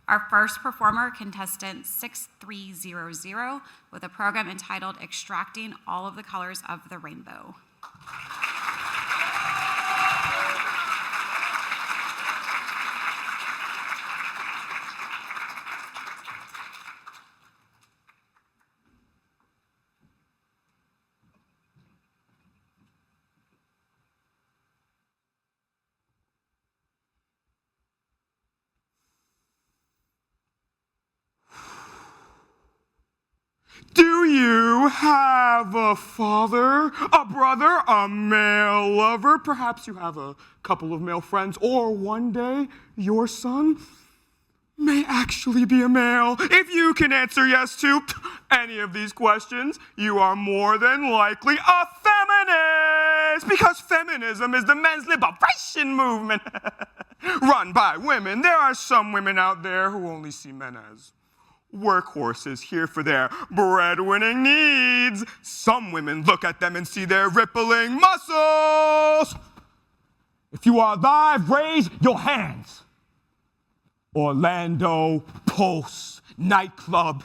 Our first performer, contestant 6300, with a program entitled Extracting All of the Colors of the Rainbow. Do you have a father, a brother, a male lover? Perhaps you have a couple of male friends, or one day your son may actually be a male. If you can answer yes to any of these questions, you are more than likely a feminist, because feminism is the men's liberation movement run by women. There are some women out there who only see men as workhorses here for their breadwinning needs. Some women look at them and see their rippling muscles. If you are alive, raise your hands. Orlando Pulse nightclub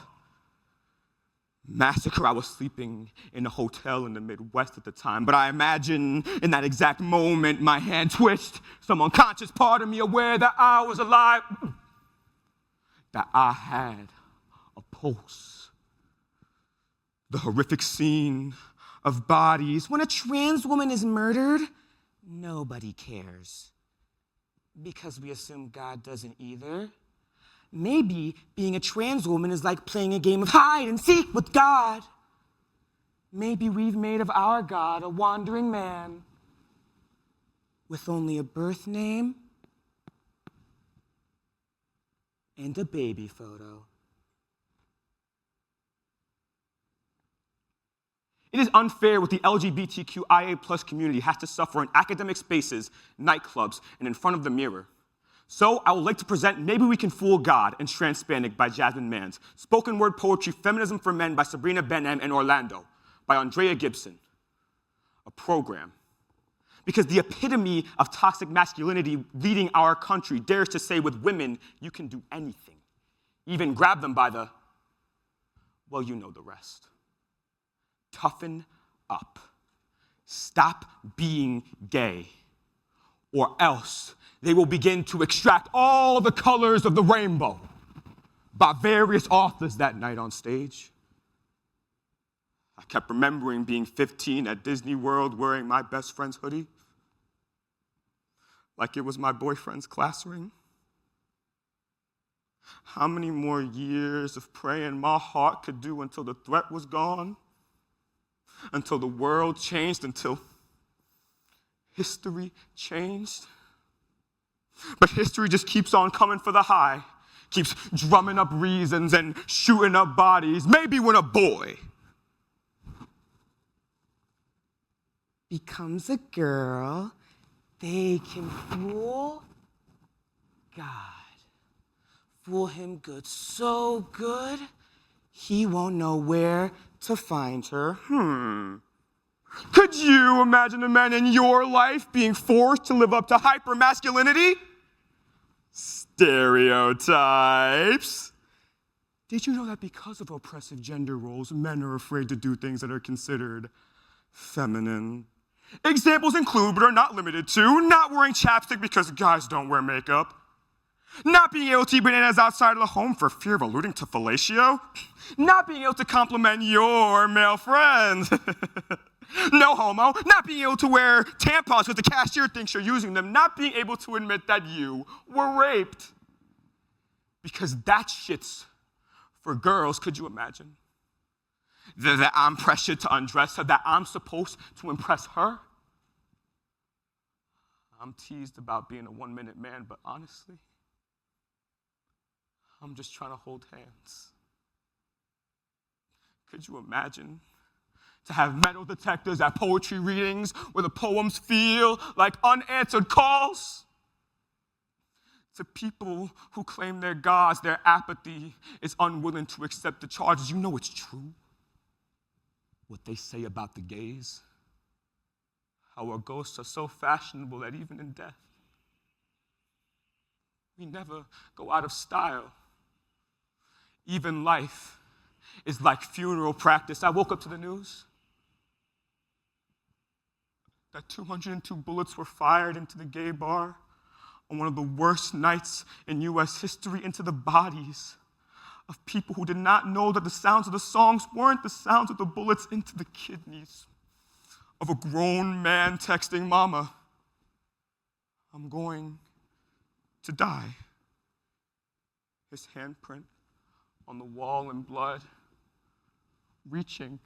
massacre. I was sleeping in a hotel in the Midwest at the time, but I imagine in that exact moment my hand twitched, some unconscious part of me aware that I was alive, that I had a pulse. The horrific scene of bodies. When a trans woman is murdered, nobody cares, because we assume God doesn't either. Maybe being a trans woman is like playing a game of hide and seek with God. Maybe we've made of our God a wandering man with only a birth name and a baby photo. It is unfair what the LGBTQIA+ community has to suffer in academic spaces, nightclubs, and in front of the mirror. So I would like to present Maybe We Can Fool God and Transpanic by Jasmine Mans, spoken word poetry Feminism for Men by Sabrina Ben-Em and Orlando by Andrea Gibson. A program. Because the epitome of toxic masculinity leading our country dares to say with women, you can do anything. Even grab them by the, well, you know the rest. Toughen up. Stop being gay, or else they will begin to extract all the colors of the rainbow by various authors that night on stage. I kept remembering being 15 at Disney World wearing my best friend's hoodie like it was my boyfriend's class ring. How many more years of praying my heart could do until the threat was gone? Until the world changed, until history changed. But history just keeps on coming for the high, keeps drumming up reasons and shooting up bodies. Maybe when a boy becomes a girl, they can fool God. Fool him good, so good, he won't know where to find her. Could you imagine a man in your life being forced to live up to hypermasculinity? Stereotypes. Did you know that because of oppressive gender roles, men are afraid to do things that are considered feminine? Examples include, but are not limited to, not wearing chapstick because guys don't wear makeup, not being able to eat bananas outside of the home for fear of alluding to fellatio, not being able to compliment your male friends, no homo, not being able to wear tampons because the cashier thinks you're using them, not being able to admit that you were raped. Because that shit's for girls, could you imagine? That I'm pressured to undress her, that I'm supposed to impress her? I'm teased about being a one-minute man, but honestly, I'm just trying to hold hands. Could you imagine to have metal detectors at poetry readings where the poems feel like unanswered calls? To people who claim they're gods, their apathy is unwilling to accept the charges. You know it's true. What they say about the gays, how our ghosts are so fashionable that even in death, we never go out of style. Even life is like funeral practice. I woke up to the news that 202 bullets were fired into the gay bar on one of the worst nights in U.S. history, into the bodies of people who did not know that the sounds of the songs weren't the sounds of the bullets, into the kidneys of a grown man texting, "Mama, I'm going to die." His handprint on the wall in blood, reaching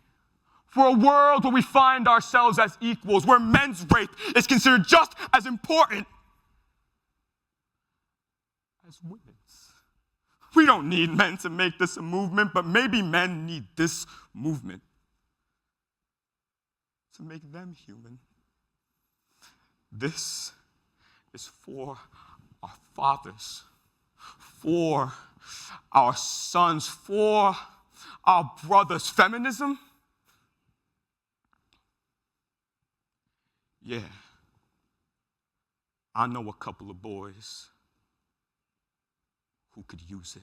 for a world where we find ourselves as equals, where men's rape is considered just as important as women's. We don't need men to make this a movement, but maybe men need this movement to make them human. This is for our fathers, for our sons, for our brothers. Feminism? Yeah, I know a couple of boys who could use it.